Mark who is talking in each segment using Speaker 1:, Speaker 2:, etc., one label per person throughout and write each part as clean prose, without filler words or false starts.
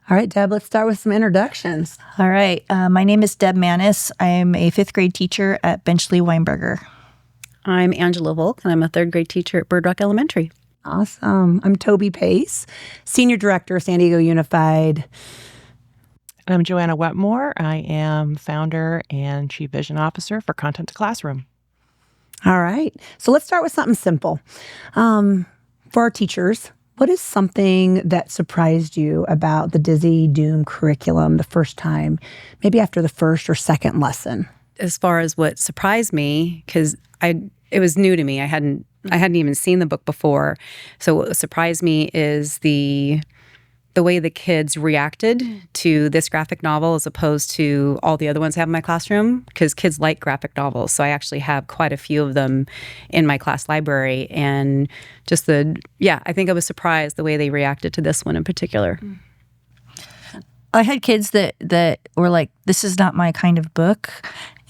Speaker 1: All right, Deb, let's start with some introductions.
Speaker 2: All right. My name is Deb Manis. I'm a 5th grade teacher at Benchley Wineburger.
Speaker 3: I'm Angela Volk, and I'm a 3rd grade teacher at Bird Rock Elementary.
Speaker 1: Awesome. I'm Tobie Pace, Senior Director, San Diego Unified.
Speaker 4: I'm Johanna Wetmore. I am founder and Chief Vision Officer for Content to Classroom.
Speaker 1: All right. So let's start with something simple. For our teachers, what is something that surprised you about the Dizzy Doom curriculum the first time, maybe after the first or second lesson?
Speaker 3: As far as what surprised me, because it was new to me. I hadn't even seen the book before. So what surprised me is the way the kids reacted to this graphic novel as opposed to all the other ones I have in my classroom, because kids like graphic novels. So I actually have quite a few of them in my class library. And just I think I was surprised the way they reacted to this one in particular.
Speaker 2: I had kids that were like, this is not my kind of book.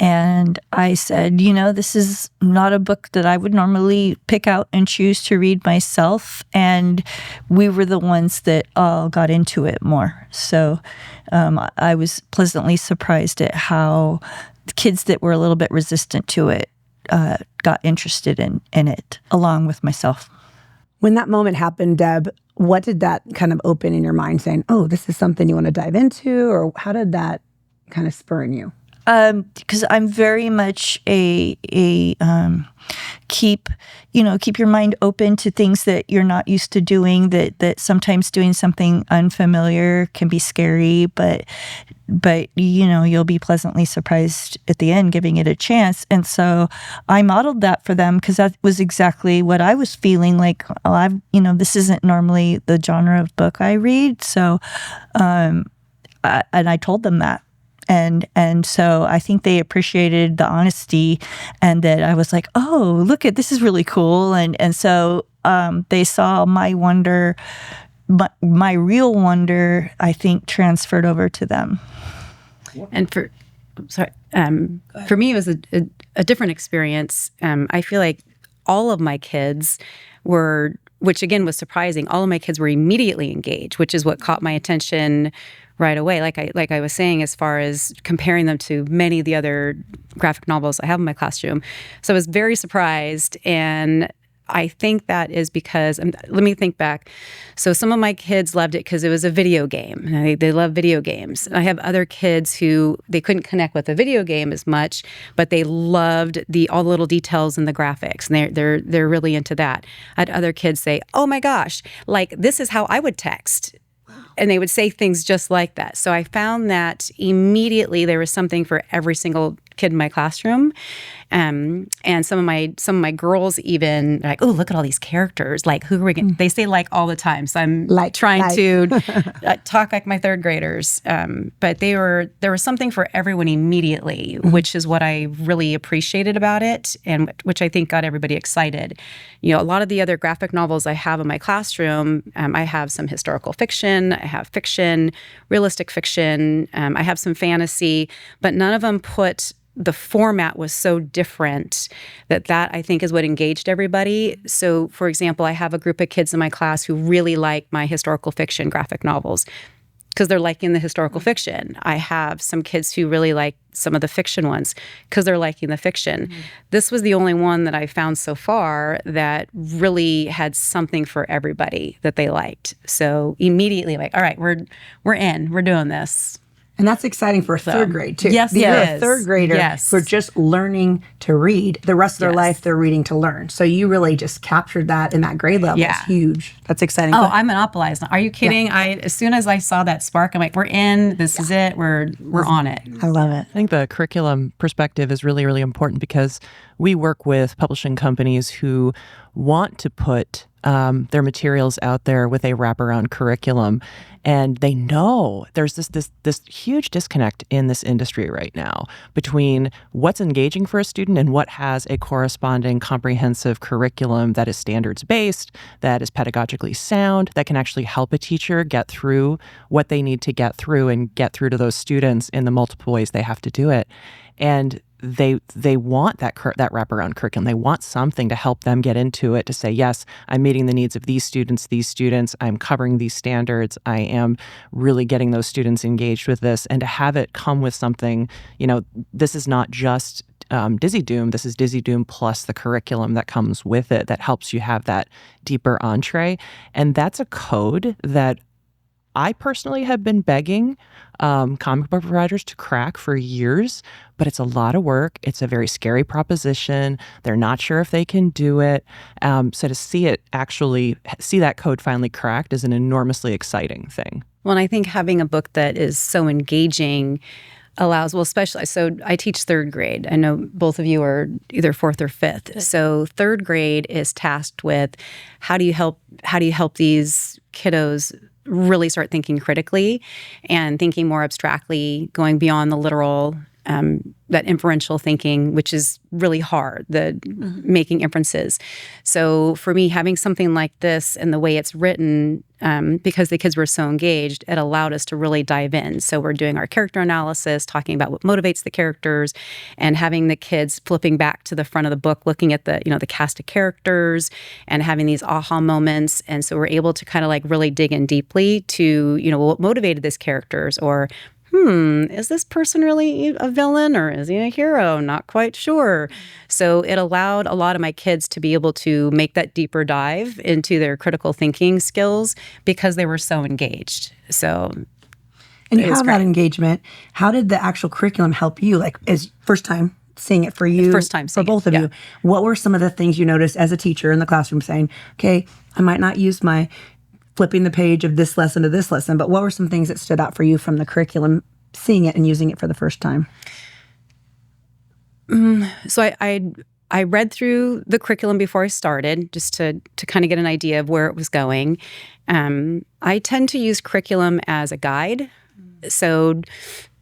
Speaker 2: And I said, this is not a book that I would normally pick out and choose to read myself. And we were the ones that all got into it more. So I was pleasantly surprised at how the kids that were a little bit resistant to it got interested in it, along with myself.
Speaker 1: When that moment happened, Deb, what did that kind of open in your mind saying, oh, this is something you want to dive into? Or how did that kind of spur in you?
Speaker 2: Because I'm very much a keep your mind open to things that you're not used to doing, that sometimes doing something unfamiliar can be scary, but you'll be pleasantly surprised at the end giving it a chance. And so I modeled that for them because that was exactly what I was feeling like. This isn't normally the genre of book I read. So, and I told them that. And so I think they appreciated the honesty, and that I was like, oh, look this is really cool. And so they saw my wonder, my real wonder, I think, transferred over to them.
Speaker 3: And for me, it was a different experience. I feel like all of my kids were, which again was surprising, all of my kids were immediately engaged, which is what caught my attention right away. Like I was saying, as far as comparing them to many of the other graphic novels I have in my classroom. So I was very surprised, and I think that is because, let me think back. So some of my kids loved it because it was a video game. They love video games. And I have other kids who, they couldn't connect with the video game as much, but they loved all the little details in the graphics. And they're really into that. I had other kids say, oh my gosh, like this is how I would text. And they would say things just like that. So I found that immediately there was something for every single kid in my classroom. And some of my girls even like, oh, look at all these characters. Like, who are we going? They say like all the time. So I'm trying to talk like my 3rd graders. But there was something for everyone immediately, which is what I really appreciated about it, and which I think got everybody excited. A lot of the other graphic novels I have in my classroom, I have some historical fiction, I have fiction, realistic fiction, I have some fantasy, but none of them the format was so different that I think is what engaged everybody. So, for example, I have a group of kids in my class who really like my historical fiction graphic novels because they're liking the historical fiction. I have some kids who really like some of the fiction ones because they're liking the fiction. Mm-hmm. This was the only one that I found so far that really had something for everybody that they liked. So immediately, like, all right, we're in, we're doing this.
Speaker 1: And that's exciting for 3rd grade, too.
Speaker 3: Yes,
Speaker 1: These
Speaker 3: it
Speaker 1: are
Speaker 3: is.
Speaker 1: 3rd graders who are just learning to read. The rest of their life, they're reading to learn. So you really just captured that in that grade level. It's huge. That's exciting.
Speaker 3: Oh, I monopolized. Are you kidding? Yeah. As soon as I saw that spark, I'm like, we're in. This is it. We're on it.
Speaker 1: I love it.
Speaker 4: I think the curriculum perspective is really, really important because we work with publishing companies who want to put their materials out there with a wraparound curriculum. And they know there's this huge disconnect in this industry right now between what's engaging for a student and what has a corresponding comprehensive curriculum that is standards-based, that is pedagogically sound, that can actually help a teacher get through what they need to get through and get through to those students in the multiple ways they have to do it. And they want that wraparound curriculum. They want something to help them get into it, to say, yes, I'm meeting the needs of these students, I'm covering these standards, I am really getting those students engaged with this, and to have it come with something, this is not just Dizzy Doom, this is Dizzy Doom plus the curriculum that comes with it that helps you have that deeper entree. And that's a code that I personally have been begging comic book providers to crack for years, but it's a lot of work. It's a very scary proposition. They're not sure if they can do it. So to see that code finally cracked is an enormously exciting thing.
Speaker 3: Well, and I think having a book that is so engaging allows, especially, so I teach third grade. I know both of you are either fourth or fifth. So third grade is tasked with how do you help these kiddos really start thinking critically and thinking more abstractly, going beyond the literal, that inferential thinking, which is really hard, making inferences. So for me, having something like this and the way it's written, because the kids were so engaged, it allowed us to really dive in. So we're doing our character analysis, talking about what motivates the characters, and having the kids flipping back to the front of the book, looking at the cast of characters and having these aha moments. And so we're able to kind of like really dig in deeply to, what motivated these characters, or is this person really a villain or is he a hero? Not quite sure. So it allowed a lot of my kids to be able to make that deeper dive into their critical thinking skills because they were so engaged. So,
Speaker 1: and you have that engagement. How did the actual curriculum help you? Like, as first time seeing it for you,
Speaker 3: first time
Speaker 1: for both of you, what were some of the things you noticed as a teacher in the classroom saying, okay, I might not use my flipping the page of this lesson to this lesson, but what were some things that stood out for you from the curriculum, seeing it and using it for the first time?
Speaker 3: So I read through the curriculum before I started, just to kind of get an idea of where it was going. I tend to use curriculum as a guide. So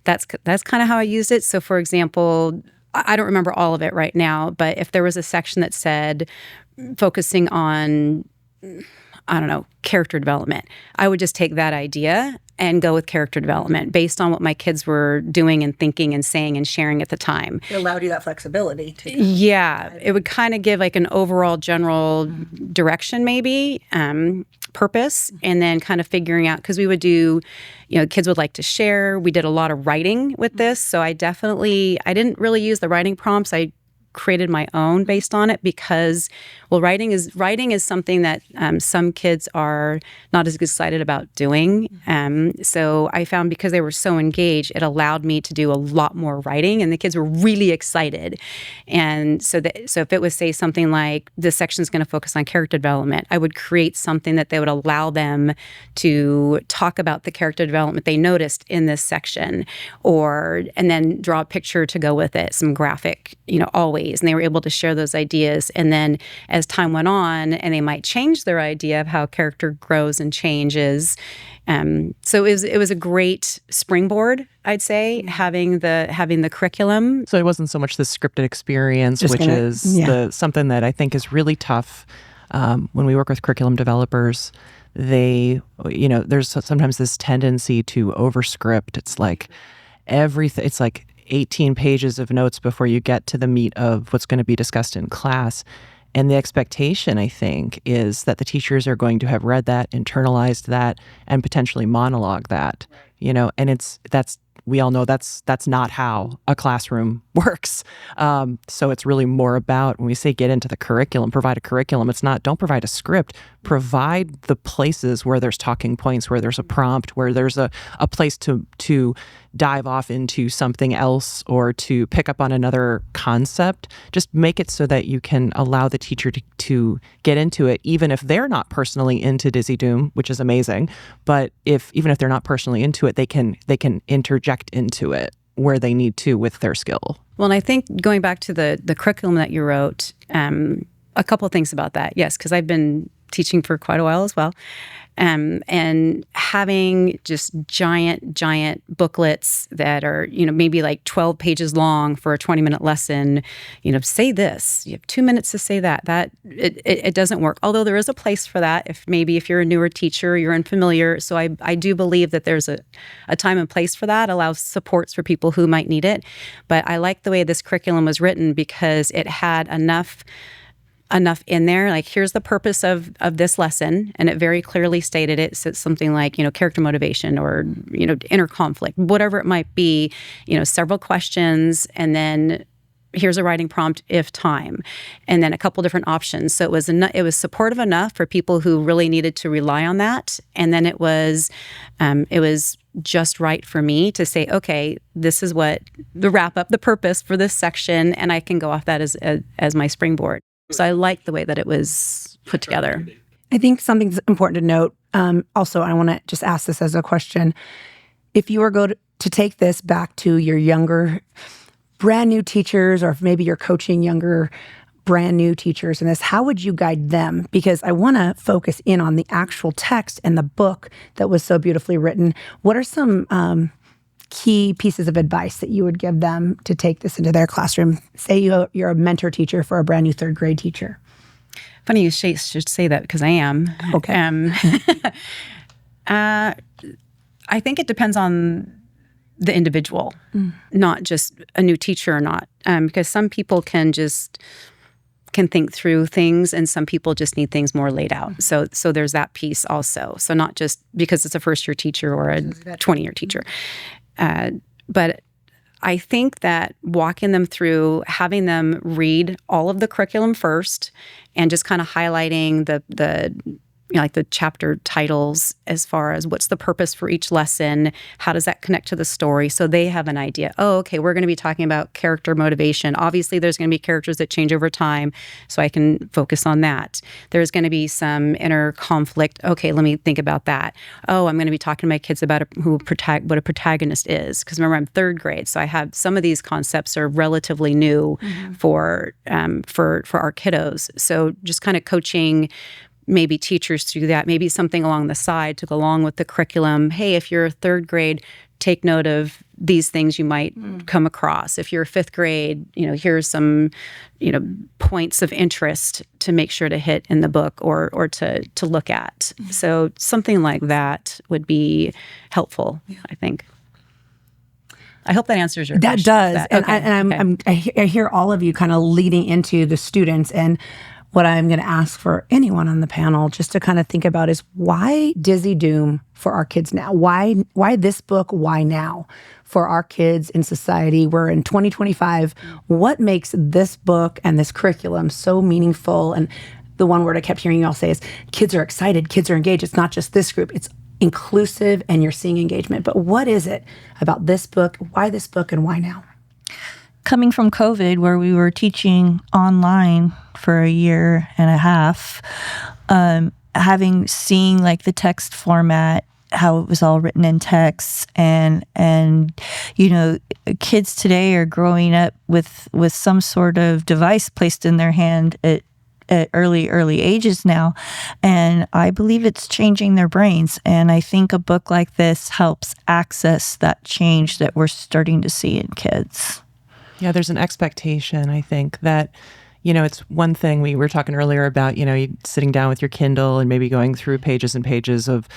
Speaker 3: that's kind of how I used it. So for example, I don't remember all of it right now, but if there was a section that said focusing on, I don't know, character development, I would just take that idea and go with character development based on what my kids were doing and thinking and saying and sharing at the time.
Speaker 1: It allowed you that flexibility to
Speaker 3: it would kind of give like an overall general direction, maybe, purpose, and then kind of figuring out, because we would do, kids would like to share. We did a lot of writing with this. So I didn't really use the writing prompts. I created my own based on it because, writing is something that some kids are not as excited about doing. So I found because they were so engaged, it allowed me to do a lot more writing, and the kids were really excited. And so if it was, say, something like this section is going to focus on character development, I would create something that they would allow them to talk about the character development they noticed in this section, and then draw a picture to go with it, some graphic, always. And they were able to share those ideas. And then as time went on, and they might change their idea of how character grows and changes. So it was a great springboard, I'd say, having the curriculum.
Speaker 4: So it wasn't so much the scripted experience, something that I think is really tough when we work with curriculum developers. There's sometimes this tendency to overscript. It's like everything. It's like 18 pages of notes before you get to the meat of what's going to be discussed in class. And the expectation, I think, is that the teachers are going to have read that, internalized that, and potentially monologue that, and we all know that's not how a classroom works. So it's really more about, when we say get into the curriculum, provide a curriculum, it's not, don't provide a script, provide the places where there's talking points, where there's a prompt, where there's a place to dive off into something else or to pick up on another concept. Just make it so that you can allow the teacher to get into it, even if they're not personally into Dizzy Doom, which is amazing. But even if they're not personally into it, they can interject into it where they need to with their skill.
Speaker 3: Well, and I think going back to the curriculum that you wrote, a couple of things about that. Yes, because I've been teaching for quite a while as well. And having just giant booklets that are, maybe like 12 pages long for a 20-minute lesson, say this, you have 2 minutes to say that. It doesn't work. Although there is a place for that if you're a newer teacher, you're unfamiliar. So I do believe that there's a time and place for that, allows supports for people who might need it. But I like the way this curriculum was written because it had enough in there, like here's the purpose of this lesson, and it very clearly stated it. So it's something like character motivation or inner conflict, whatever it might be. Several questions, and then here's a writing prompt if time, and then a couple different options. So it was supportive enough for people who really needed to rely on that, and then it was just right for me to say, okay, this is what the wrap up, the purpose for this section, and I can go off that as my springboard. So I like the way that it was put together.
Speaker 1: I think something that's important to note, also, I want to just ask this as a question. If you were to take this back to your younger, brand new teachers, or if maybe you're coaching younger, brand new teachers in this, how would you guide them? Because I want to focus in on the actual text and the book that was so beautifully written. What are some key pieces of advice that you would give them to take this into their classroom? Say you're a mentor teacher for a brand new third grade teacher.
Speaker 3: Funny you should say that because I am.
Speaker 1: Okay.
Speaker 3: I think it depends on the individual, not just a new teacher or not. Because some people can think through things, and some people just need things more laid out. So there's that piece also. So not just because it's a first-year teacher or a 20-year teacher. But I think that walking them through, having them read all of the curriculum first, and just kind of highlighting the like the chapter titles as far as what's the purpose for each lesson, how does that connect to the story, so they have an idea. Oh, okay, we're going to be talking about character motivation. Obviously, there's going to be characters that change over time, so I can focus on that. There's going to be some inner conflict. Okay, let me think about that. Oh, I'm going to be talking to my kids about what a protagonist is, because remember, I'm third grade, so I have some of these concepts are relatively new for our kiddos. So just kind of coaching maybe teachers through that, maybe something along the side to go along with the curriculum. Hey, if you're a third grade, take note of these things you might come across. If you're fifth grade, here's some, points of interest to make sure to hit in the book or to look at. So something like that would be helpful, I think. I hope that answers your question.
Speaker 1: That does. I hear all of you kind of leading into the students, and what I'm going to ask for anyone on the panel just to kind of think about is, why Dizzy Doom for our kids now? Why this book? Why now for our kids in society? We're in 2025. What makes this book and this curriculum so meaningful? And the one word I kept hearing you all say is kids are excited, kids are engaged. It's not just this group, it's inclusive, and you're seeing engagement. But what is it about this book? Why this book, and why now?
Speaker 2: Coming from COVID, where we were teaching online for a year and a half, seeing like the text format, how it was all written in text, and kids today are growing up with some sort of device placed in their hand at early ages now, and I believe it's changing their brains. And I think a book like this helps access that change that we're starting to see in kids.
Speaker 4: Yeah, there's an expectation, I think, that, it's one thing we were talking earlier about, you sitting down with your Kindle and maybe going through pages and pages of,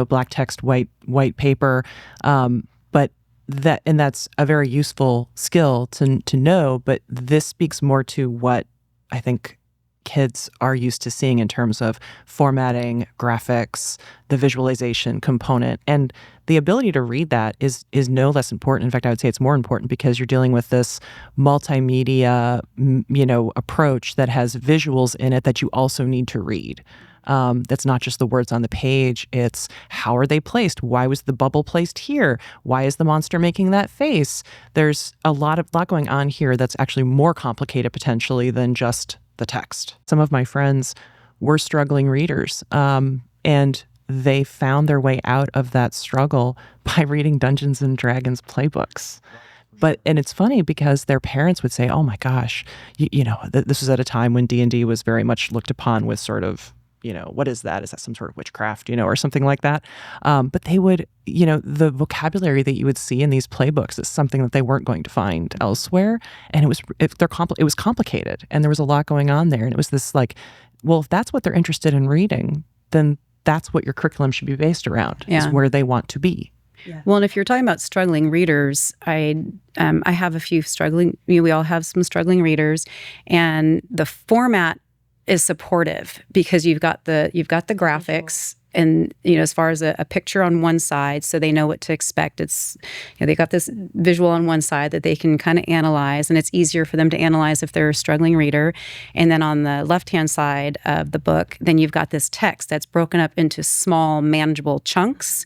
Speaker 4: black text, white paper. But that's a very useful skill to know, but this speaks more to what I think kids are used to seeing in terms of formatting, graphics, the visualization component. And the ability to read that is no less important. In fact, I would say it's more important, because you're dealing with this multimedia, approach that has visuals in it that you also need to read. That's not just the words on the page. It's how are they placed? Why was the bubble placed here? Why is the monster making that face? There's a lot going on here that's actually more complicated potentially than just the text. Some of my friends were struggling readers, and they found their way out of that struggle by reading Dungeons and Dragons playbooks. And it's funny because their parents would say, "Oh my gosh, this was at a time when D&D was very much looked upon with sort of, what is that? Is that some sort of witchcraft, or something like that? But they would, the vocabulary that you would see in these playbooks is something that they weren't going to find elsewhere. And it was complicated, and there was a lot going on there. And it was this like, well, if that's what they're interested in reading, then that's what your curriculum should be based around, is where they want to be.
Speaker 3: Yeah. Well, and if you're talking about struggling readers, I have a few struggling. We all have some struggling readers, and the format is supportive because you've got the graphics, and as far as a picture on one side, so they know what to expect. It's they got this visual on one side that they can kind of analyze, and it's easier for them to analyze if they're a struggling reader. And then on the left-hand side of the book, then you've got this text that's broken up into small, manageable chunks,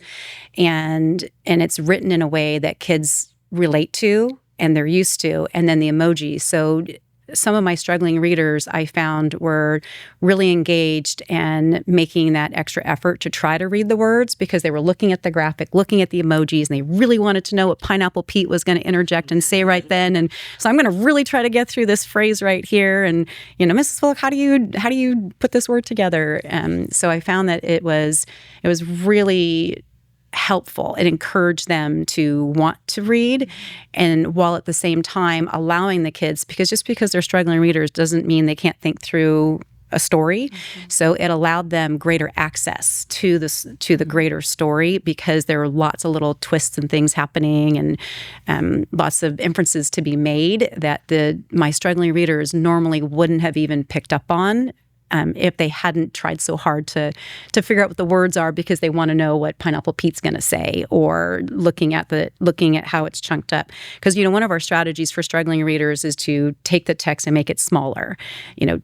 Speaker 3: and it's written in a way that kids relate to and they're used to, and then the emojis. So some of my struggling readers I found were really engaged and making that extra effort to try to read the words because they were looking at the graphic, looking at the emojis, and they really wanted to know what Pineapple Pete was going to interject and say right then. And so I'm going to really try to get through this phrase right here. And, Mrs. Volk, how do you put this word together? So I found that it was really helpful. It encouraged them to want to read, and while at the same time allowing the kids, because just because they're struggling readers doesn't mean they can't think through a story. So it allowed them greater access to the greater story because there were lots of little twists and things happening, and lots of inferences to be made that my struggling readers normally wouldn't have even picked up on. If they hadn't tried so hard to figure out what the words are because they want to know what Pineapple Pete's going to say, or looking at how it's chunked up. Because one of our strategies for struggling readers is to take the text and make it smaller,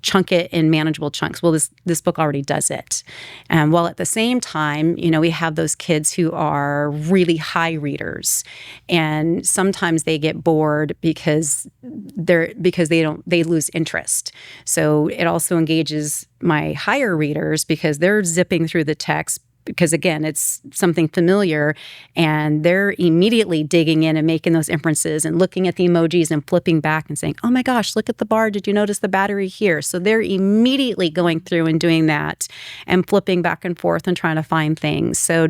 Speaker 3: chunk it in manageable chunks. Well, this book already does it. While at the same time, we have those kids who are really high readers, and sometimes they get bored because they lose interest. So it also engages my higher readers because they're zipping through the text because, again, it's something familiar, and they're immediately digging in and making those inferences and looking at the emojis and flipping back and saying, oh my gosh, look at the bar. Did you notice the battery here? So they're immediately going through and doing that and flipping back and forth and trying to find things. So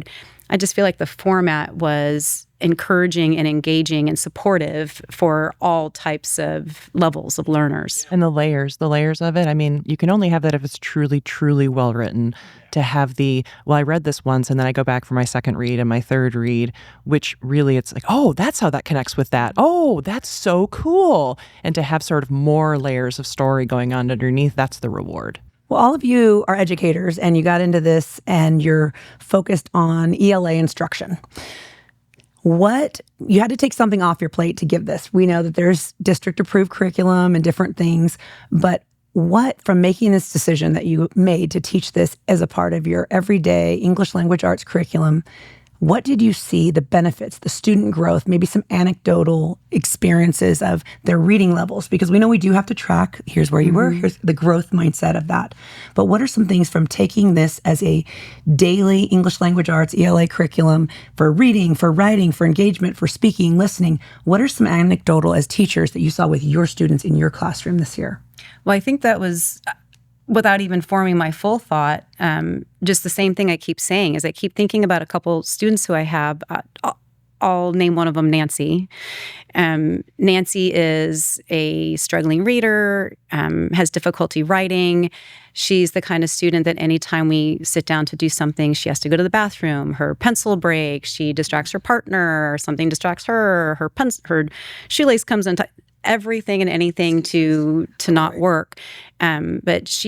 Speaker 3: I just feel like the format was encouraging and engaging and supportive for all types of levels of learners.
Speaker 4: And the layers of it. I mean, you can only have that if it's truly, truly well written. To have I read this once and then I go back for my second read and my third read, which really it's like, oh, that's how that connects with that. Oh, that's so cool. And to have sort of more layers of story going on underneath, that's the reward.
Speaker 1: Well, all of you are educators, and you got into this and you're focused on ELA instruction. You had to take something off your plate to give this. We know that there's district-approved curriculum and different things, but what, from making this decision that you made to teach this as a part of your everyday English language arts curriculum, what did you see the benefits, the student growth, maybe some anecdotal experiences of their reading levels? Because we know we do have to track, here's where you were, here's the growth mindset of that. But what are some things from taking this as a daily English language arts ELA curriculum for reading, for writing, for engagement, for speaking, listening? What are some anecdotal as teachers that you saw with your students in your classroom this year?
Speaker 3: Well, I think that was, without even forming my full thought, just the same thing I keep saying is I keep thinking about a couple students who I have. I'll name one of them Nancy. Nancy is a struggling reader, has difficulty writing. She's the kind of student that anytime we sit down to do something, she has to go to the bathroom, her pencil breaks, she distracts her partner, or something distracts her, her shoelace comes undone. Everything and anything to not work. But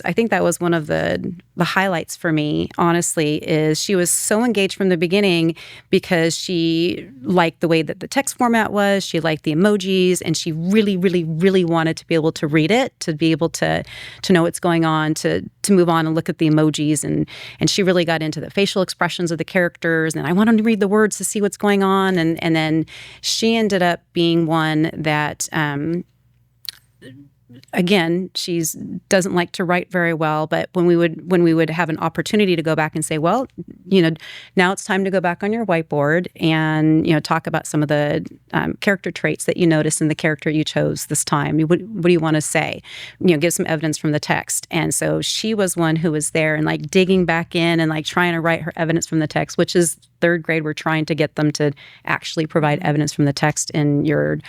Speaker 3: I think that was one of the highlights for me, honestly, is she was so engaged from the beginning because she liked the way that the text format was, she liked the emojis, and she really, really, really wanted to be able to read it, to be able to know what's going on, to move on and look at the emojis. And she really got into the facial expressions of the characters, and I wanted to read the words to see what's going on. And then she ended up being one that again, she's doesn't like to write very well, but when we would have an opportunity to go back and say, well, now it's time to go back on your whiteboard and talk about some of the character traits that you noticed in the character you chose this time. What do you want to say? Give some evidence from the text. And so she was one who was there and like digging back in and like trying to write her evidence from the text, which is third grade. We're trying to get them to actually provide evidence from the text in your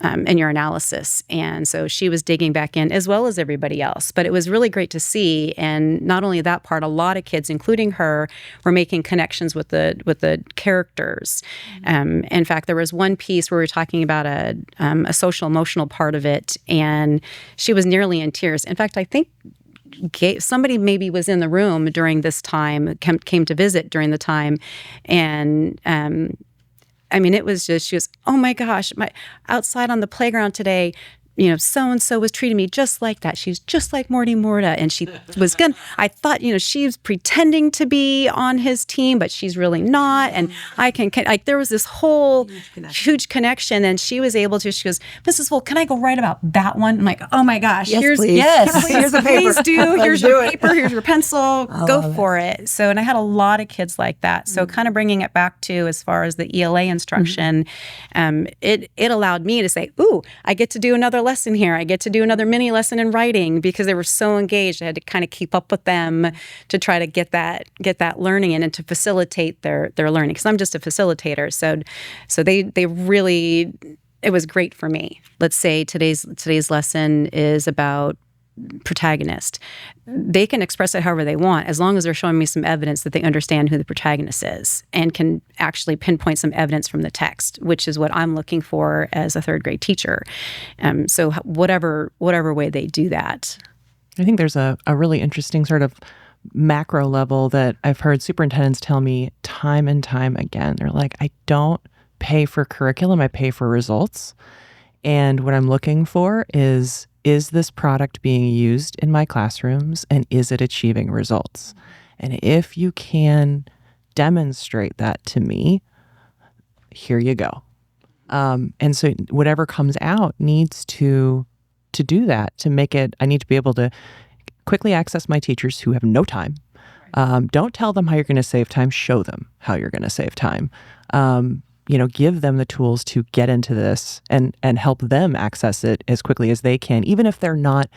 Speaker 3: analysis. And so she was digging back in as well as everybody else. But it was really great to see. And not only that part, a lot of kids, including her, were making connections with the characters. In fact, there was one piece where we were talking about a social emotional part of it, and she was nearly in tears. In fact, I think somebody maybe was in the room during this time, came to visit during the time, and it was just, she was, oh my gosh, outside on the playground today, so-and-so was treating me just like that. She's just like Morty Morta. And she was good. I thought, she's pretending to be on his team, but she's really not. And there was this whole huge connection. And she was able to, she goes, Mrs. Volk, can I go write about that one? I'm like, oh my gosh,
Speaker 1: please.
Speaker 3: Here's a paper. Please do. Here's your paper. Here's your pencil. Go for it. So, and I had a lot of kids like that. So kind of bringing it back to, as far as the ELA instruction, it allowed me to say, ooh, I get to do another lesson here. I get to do another mini lesson in writing, because they were so engaged. I had to kind of keep up with them to try to get that learning in and to facilitate their learning, because I'm just a facilitator. So they really, it was great for me. Let's say today's lesson is about protagonist. They can express it however they want, as long as they're showing me some evidence that they understand who the protagonist is and can actually pinpoint some evidence from the text, which is what I'm looking for as a third grade teacher. So whatever way they do that.
Speaker 4: I think there's a really interesting sort of macro level that I've heard superintendents tell me time and time again. They're like, I don't pay for curriculum, I pay for results. And what I'm looking for is this product being used in my classrooms, and is it achieving results? And if you can demonstrate that to me, here you go. And so whatever comes out needs to do that, to make it. I need to be able to quickly access my teachers who have no time. Don't tell them how you're going to save time. Show them how you're going to save time. Give them the tools to get into this and help them access it as quickly as they can, even if they're not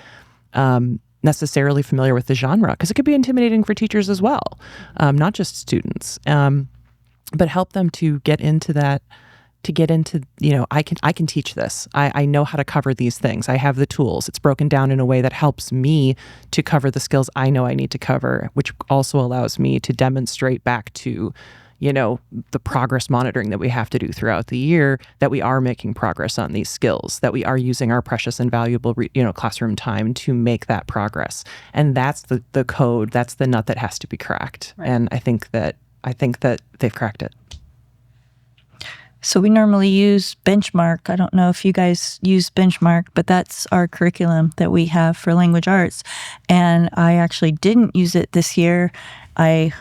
Speaker 4: necessarily familiar with the genre, because it could be intimidating for teachers as well, not just students. But help them to get into that, I can teach this. I know how to cover these things. I have the tools. It's broken down in a way that helps me to cover the skills I know I need to cover, which also allows me to demonstrate back to the progress monitoring that we have to do throughout the year, that we are making progress on these skills, that we are using our precious and valuable, classroom time to make that progress. And that's the code, that's the nut that has to be cracked. Right. And I think that they've cracked it.
Speaker 2: So we normally use Benchmark. I don't know if you guys use Benchmark, but that's our curriculum that we have for language arts. And I actually didn't use it this year. I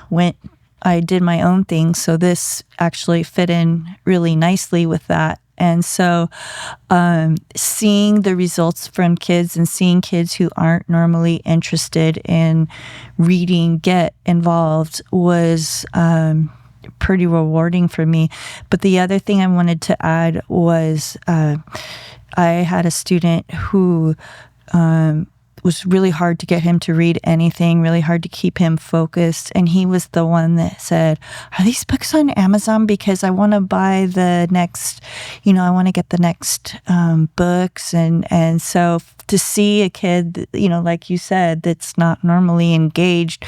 Speaker 2: did my own thing, so this actually fit in really nicely with that. And so seeing the results from kids and seeing kids who aren't normally interested in reading get involved was pretty rewarding for me. But the other thing I wanted to add was I had a student who was really hard to get him to read anything, really hard to keep him focused. And he was the one that said, are these books on Amazon? Because I want to buy the next, I want to get the next books. And so to see a kid, like you said, that's not normally engaged,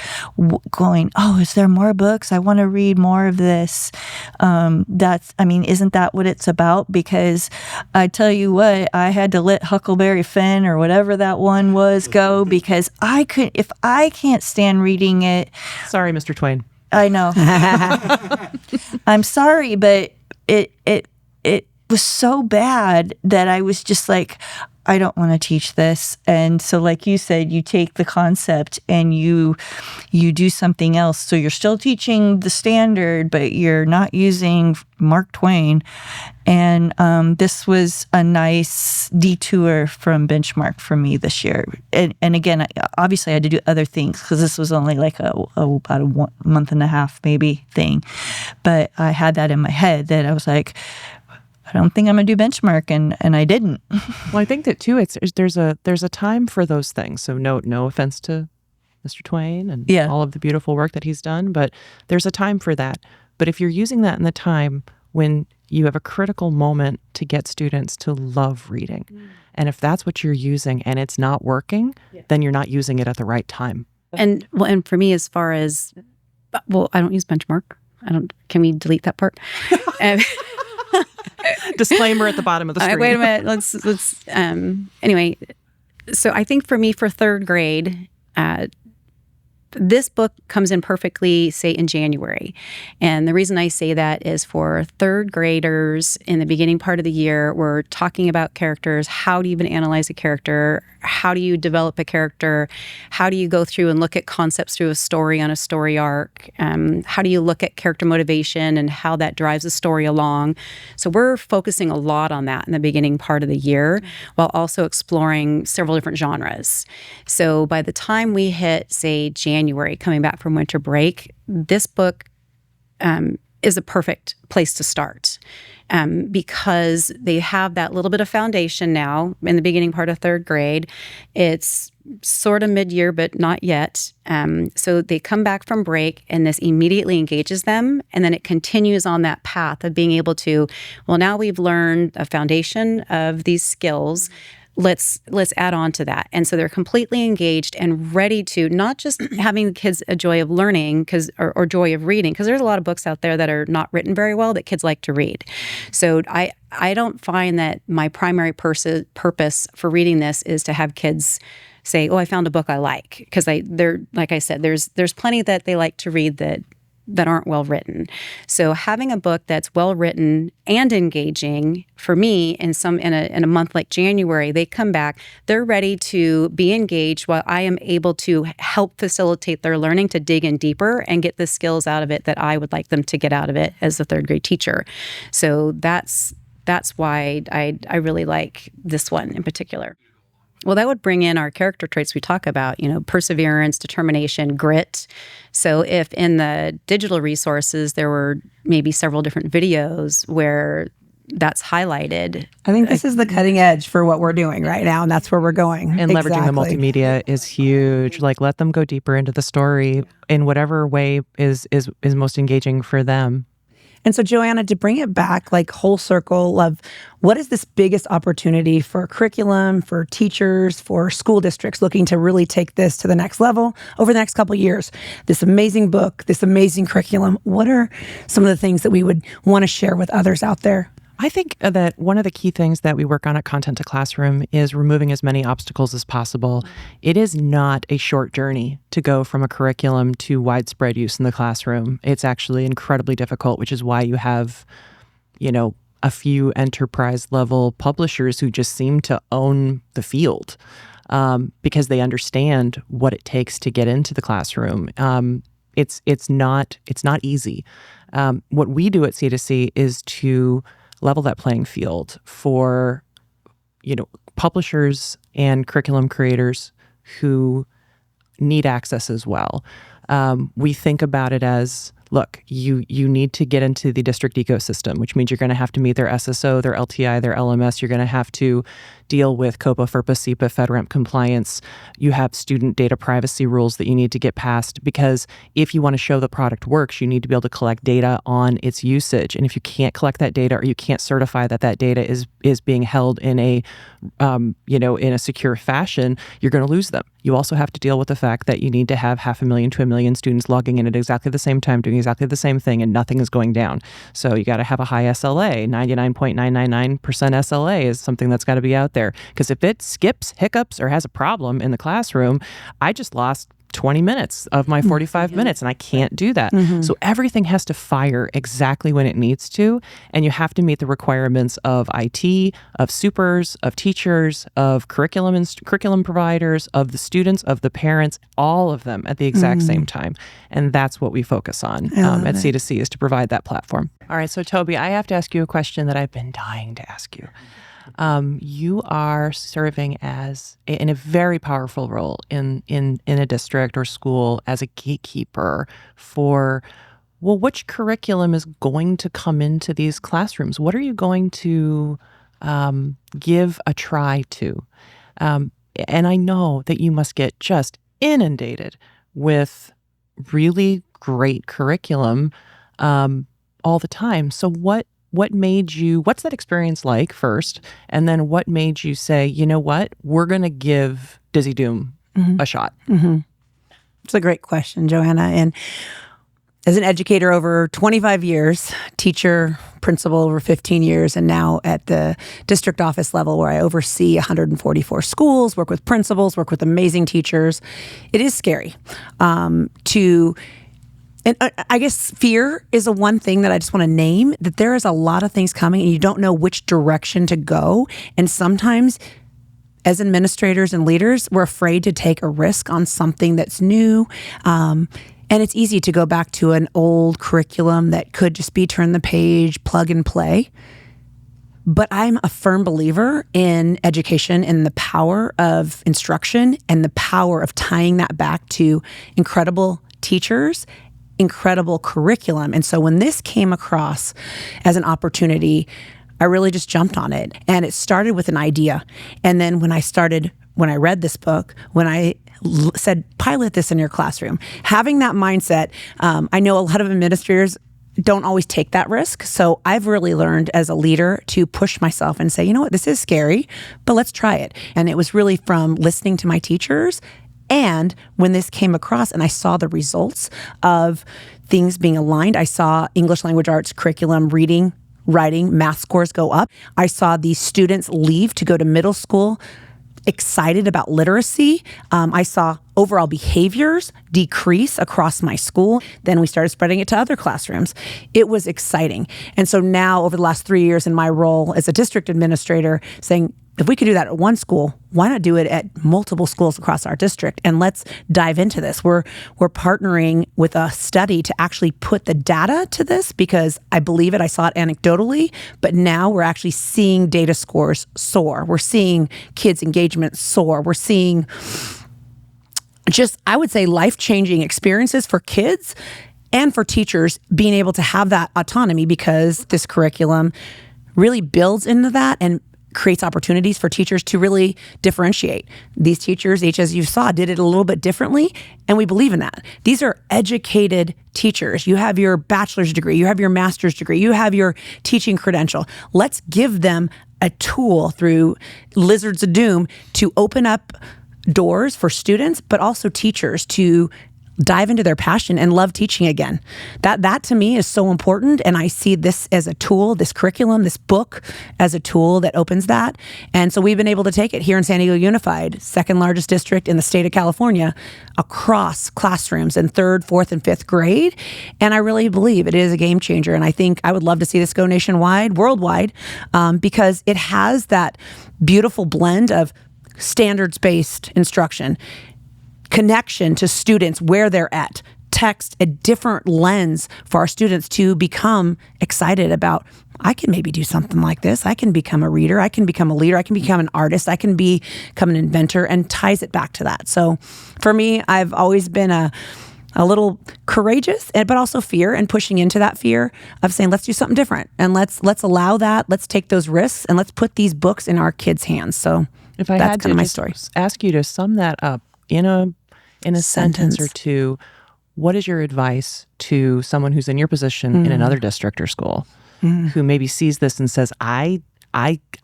Speaker 2: going, oh, is there more books? I want to read more of this. Isn't that what it's about? Because I tell you what, I had to let Huckleberry Finn or whatever that one was go, because if I can't stand reading it.
Speaker 4: Sorry, Mr. Twain.
Speaker 2: I know. I'm sorry, but it was so bad that I was just like, I don't want to teach this. And so, like you said, you take the concept and you do something else. So you're still teaching the standard, but you're not using Mark Twain. And this was a nice detour from benchmark for me this year. And again, obviously I had to do other things because this was only like about a month and a half maybe thing. But I had that in my head that I was like, I don't think I'm going to do benchmark, and I didn't.
Speaker 4: Well, I think that too. There's a time for those things. So no offense to Mr. Twain and all of the beautiful work that he's done, but there's a time for that. But if you're using that in the time when you have a critical moment to get students to love reading, and if that's what you're using and it's not working, then you're not using it at the right time.
Speaker 3: And for me, as far as I don't use benchmark. Can we delete that part?
Speaker 4: Disclaimer at the bottom of the screen.
Speaker 3: Wait a minute. Let's. Anyway, so I think for me, for third grade, this book comes in perfectly, say, in January. And the reason I say that is for third graders in the beginning part of the year, we're talking about characters. How do you even analyze a character? How do you develop a character? How do you go through and look at concepts through a story on a story arc? How do you look at character motivation and how that drives a story along? So we're focusing a lot on that in the beginning part of the year, while also exploring several different genres. So by the time we hit, say, January, coming back from winter break, this book is a perfect place to start. Because they have that little bit of foundation now in the beginning part of third grade. It's sort of mid-year, but not yet. So they come back from break and this immediately engages them. And then it continues on that path of being able to, well, now we've learned a foundation of these skills. Let's add on to that. And so they're completely engaged and ready to not just having the kids a joy of learning or joy of reading, because there's a lot of books out there that are not written very well that kids like to read. So I don't find that my primary purpose for reading this is to have kids say, oh, I found a book I like. Because they're like I said, there's plenty that they like to read that aren't well written. So having a book that's well written and engaging, for me, in a month like January, they come back, they're ready to be engaged while I am able to help facilitate their learning to dig in deeper and get the skills out of it that I would like them to get out of it as a third grade teacher. So that's why I really like this one in particular. Well, that would bring in our character traits we talk about, perseverance, determination, grit. So if in the digital resources, there were maybe several different videos where that's highlighted.
Speaker 1: I think this is the cutting edge for what we're doing right now, and that's where we're going.
Speaker 4: And leveraging the multimedia is huge. Like, let them go deeper into the story in whatever way is most engaging for them.
Speaker 1: And so, Johanna, to bring it back, like whole circle of what is this biggest opportunity for curriculum, for teachers, for school districts looking to really take this to the next level over the next couple of years? This amazing book, this amazing curriculum. What are some of the things that we would want to share with others out there?
Speaker 4: I think that one of the key things that we work on at Content to Classroom is removing as many obstacles as possible. It is not a short journey to go from a curriculum to widespread use in the classroom. It's actually incredibly difficult, which is why you have, a few enterprise level publishers who just seem to own the field because they understand what it takes to get into the classroom. It's not easy. What we do at C2C is to level that playing field for, publishers and curriculum creators who need access as well. We think about it as, look, you need to get into the district ecosystem, which means you're going to have to meet their SSO, their LTI, their LMS. You're going to have to deal with COPA, FERPA, SEPA, FedRAMP compliance. You have student data privacy rules that you need to get past, because if you want to show the product works, you need to be able to collect data on its usage. And if you can't collect that data, or you can't certify that data is being held in a in a secure fashion, you're going to lose them. You also have to deal with the fact that you need to have 500,000 to 1 million students logging in at exactly the same time, doing exactly the same thing, and nothing is going down. So you got to have a high SLA. 99.999% SLA is something that's got to be out there. Because if it skips, hiccups, or has a problem in the classroom, I just lost 20 minutes of my 45 minutes, and I can't do that. So everything has to fire exactly when it needs to, and you have to meet the requirements of IT, of supers, of teachers, of curriculum providers, of the students, of the parents, all of them at the exact same time. And that's what we focus on at C2C, is to provide that platform. All right, so Tobie, I have to ask you a question that I've been dying to ask you. You are serving in a very powerful role in a district or school as a gatekeeper for, well, which curriculum is going to come into these classrooms? What are you going to give a try to? And I know that you must get just inundated with really great curriculum all the time. So what's that experience like first? And then what made you say, you know what, we're going to give Dizzy Doom a shot?
Speaker 1: It's a great question, Johanna. And as an educator over 25 years, teacher, principal over 15 years, and now at the district office level where I oversee 144 schools, work with principals, work with amazing teachers, it is scary And I guess fear is the one thing that I just want to name, that there is a lot of things coming and you don't know which direction to go. And sometimes as administrators and leaders, we're afraid to take a risk on something that's new. And it's easy to go back to an old curriculum that could just be turn the page, plug and play. But I'm a firm believer in education and the power of instruction and the power of tying that back to incredible teachers, incredible curriculum. And so when this came across as an opportunity, I really just jumped on it. And it started with an idea. And then when I read this book, when I said, pilot this in your classroom, having that mindset, I know a lot of administrators don't always take that risk. So I've really learned as a leader to push myself and say, you know what, this is scary, but let's try it. And it was really from listening to my teachers. And when this came across and I saw the results of things being aligned, I saw English language arts curriculum, reading, writing, math scores go up. I saw these students leave to go to middle school excited about literacy. I saw overall behaviors decrease across my school. Then we started spreading it to other classrooms. It was exciting. And so now over the last 3 years in my role as a district administrator, saying, if we could do that at one school, why not do it at multiple schools across our district? And let's dive into this. We're partnering with a study to actually put the data to this because I believe it. I saw it anecdotally, but now we're actually seeing data scores soar. We're seeing kids' engagement soar. We're seeing just, I would say, life-changing experiences for kids and for teachers being able to have that autonomy because this curriculum really builds into that and creates opportunities for teachers to really differentiate. These teachers, each as you saw, did it a little bit differently, and we believe in that. These are educated teachers. You have your bachelor's degree, you have your master's degree, you have your teaching credential. Let's give them a tool through Lizards of Doom to open up doors for students, but also teachers to dive into their passion and love teaching again. That to me is so important. And I see this as a tool, this curriculum, this book as a tool that opens that. And so we've been able to take it here in San Diego Unified, second largest district in the state of California, across classrooms in 3rd, 4th, and 5th grade. And I really believe it is a game changer. And I think I would love to see this go nationwide, worldwide, because it has that beautiful blend of standards-based instruction, connection to students where they're at, text, a different lens for our students to become excited about, I can maybe do something like this. I can become a reader. I can become a leader. I can become an artist. I can become an inventor, and ties it back to that. So for me, I've always been a little courageous, but also fear, and pushing into that fear of saying, let's do something different. And let's allow that. Let's take those risks and let's put these books in our kids' hands. So
Speaker 4: if I
Speaker 1: that's
Speaker 4: had
Speaker 1: kind of
Speaker 4: to
Speaker 1: my
Speaker 4: just
Speaker 1: story.
Speaker 4: ask you to sum that up in a sentence or two, what is your advice to someone who's in your position in another district or school who maybe sees this and says, I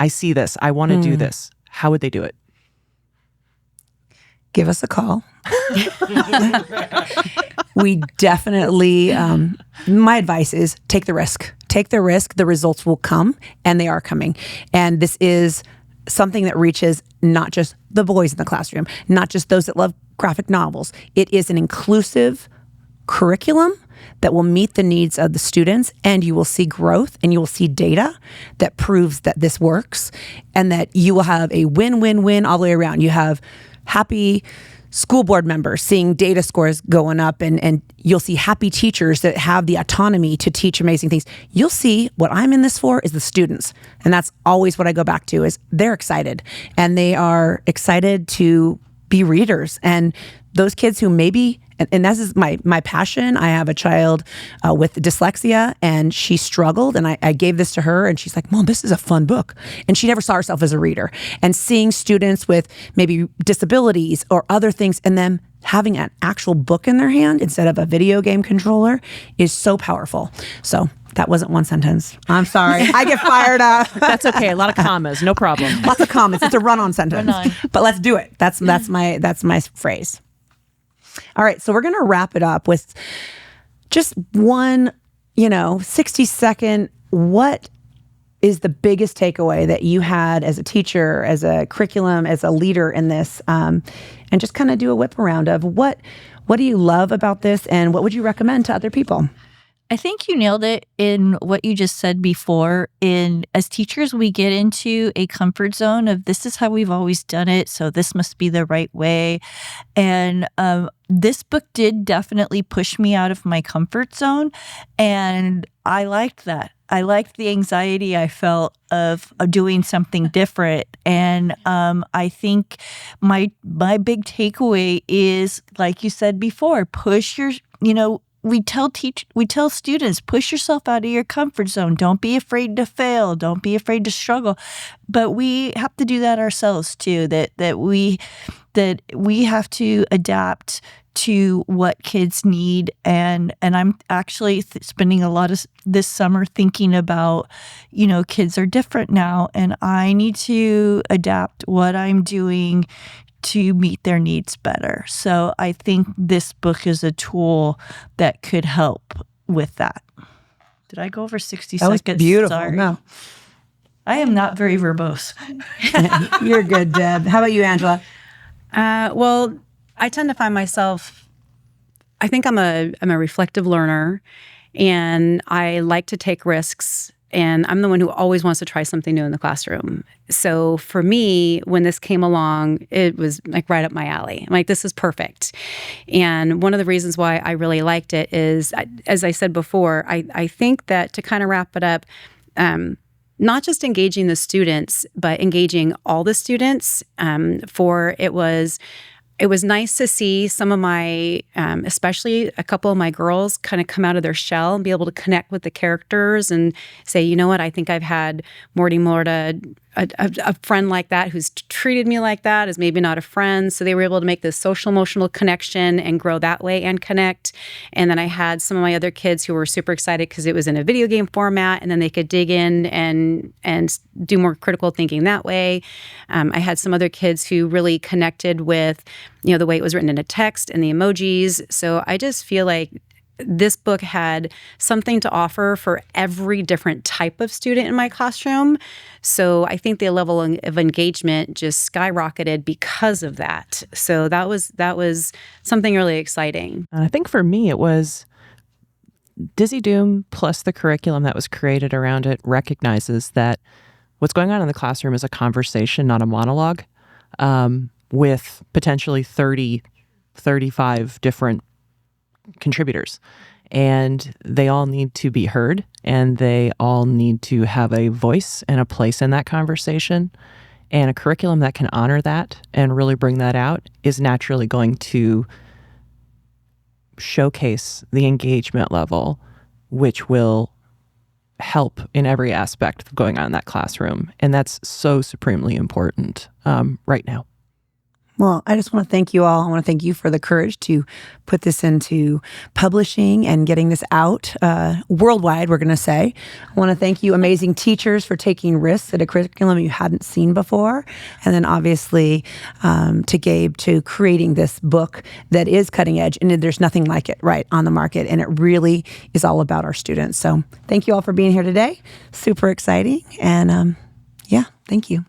Speaker 4: see this, I want to do this? How would they do it?
Speaker 1: Give us a call. We definitely, my advice is take the risk. Take the risk. The results will come, and they are coming. And this is something that reaches not just the boys in the classroom, not just those that love graphic novels. It is an inclusive curriculum that will meet the needs of the students, and you will see growth and you will see data that proves that this works, and that you will have a win-win-win all the way around. You have happy school board members seeing data scores going up, and you'll see happy teachers that have the autonomy to teach amazing things. You'll see what I'm in this for is the students. And that's always what I go back to, is they're excited, and they are excited to be readers. And those kids who maybe, and this is my passion. I have a child with dyslexia, and she struggled, and I gave this to her, and she's like, Mom, this is a fun book. And she never saw herself as a reader. And seeing students with maybe disabilities or other things, and them having an actual book in their hand instead of a video game controller is so powerful. So that wasn't one sentence. I'm sorry. I get fired up.
Speaker 4: That's okay. A lot of commas, no problem.
Speaker 1: Lots of commas. It's a run-on sentence.
Speaker 2: Run-on.
Speaker 1: But let's do it. That's my phrase. All right, so we're going to wrap it up with just one, 60-second, what is the biggest takeaway that you had as a teacher, as a curriculum, as a leader in this, and just kind of do a whip around of what do you love about this, and what would you recommend to other people?
Speaker 2: I think you nailed it in what you just said before. As teachers, we get into a comfort zone of this is how we've always done it, so this must be the right way. And this book did definitely push me out of my comfort zone, and I liked that. I liked the anxiety I felt of doing something different. And I think my big takeaway is, like you said before, push your, we tell students, push yourself out of your comfort zone. Don't be afraid to fail. Don't be afraid to struggle. But we have to do that ourselves too. That we have to adapt to what kids need. And I'm actually spending a lot of this summer thinking about, kids are different now, and I need to adapt what I'm doing to meet their needs better. So I think this book is a tool that could help with that. Did I go over 60
Speaker 1: That
Speaker 2: seconds?
Speaker 1: was beautiful.
Speaker 2: Sorry.
Speaker 1: No.
Speaker 2: I am not very verbose.
Speaker 1: You're good, Deb. How about you, Angela?
Speaker 3: Well, I tend to find myself, I think I'm a reflective learner, and I like to take risks. And I'm the one who always wants to try something new in the classroom. So for me, when this came along, it was like right up my alley. I'm like, this is perfect. And one of the reasons why I really liked it is, as I said before, I think that to kind of wrap it up, not just engaging the students, but engaging all the students. It was nice to see some of my, especially a couple of my girls, kind of come out of their shell and be able to connect with the characters and say, you know what, I think I've had Morty Morta, a friend like that who's treated me like that is maybe not a friend. So they were able to make this social emotional connection and grow that way and connect. And then I had some of my other kids who were super excited because it was in a video game format, and then they could dig in and do more critical thinking that way. I had some other kids who really connected with, the way it was written in a text and the emojis. So I just feel like this book had something to offer for every different type of student in my classroom. So I think the level of engagement just skyrocketed because of that. So that was something really exciting.
Speaker 4: And I think for me, it was Dizzy Doom plus the curriculum that was created around it recognizes that what's going on in the classroom is a conversation, not a monologue, with potentially 30, 35 different contributors. And they all need to be heard, and they all need to have a voice and a place in that conversation. And a curriculum that can honor that and really bring that out is naturally going to showcase the engagement level, which will help in every aspect of going on in that classroom. And that's so supremely important right now.
Speaker 1: Well, I just want to thank you all. I want to thank you for the courage to put this into publishing and getting this out worldwide, we're going to say. I want to thank you, amazing teachers, for taking risks at a curriculum you hadn't seen before. And then obviously to Gabe, to creating this book that is cutting edge. And there's nothing like it right on the market. And it really is all about our students. So thank you all for being here today. Super exciting. And thank you.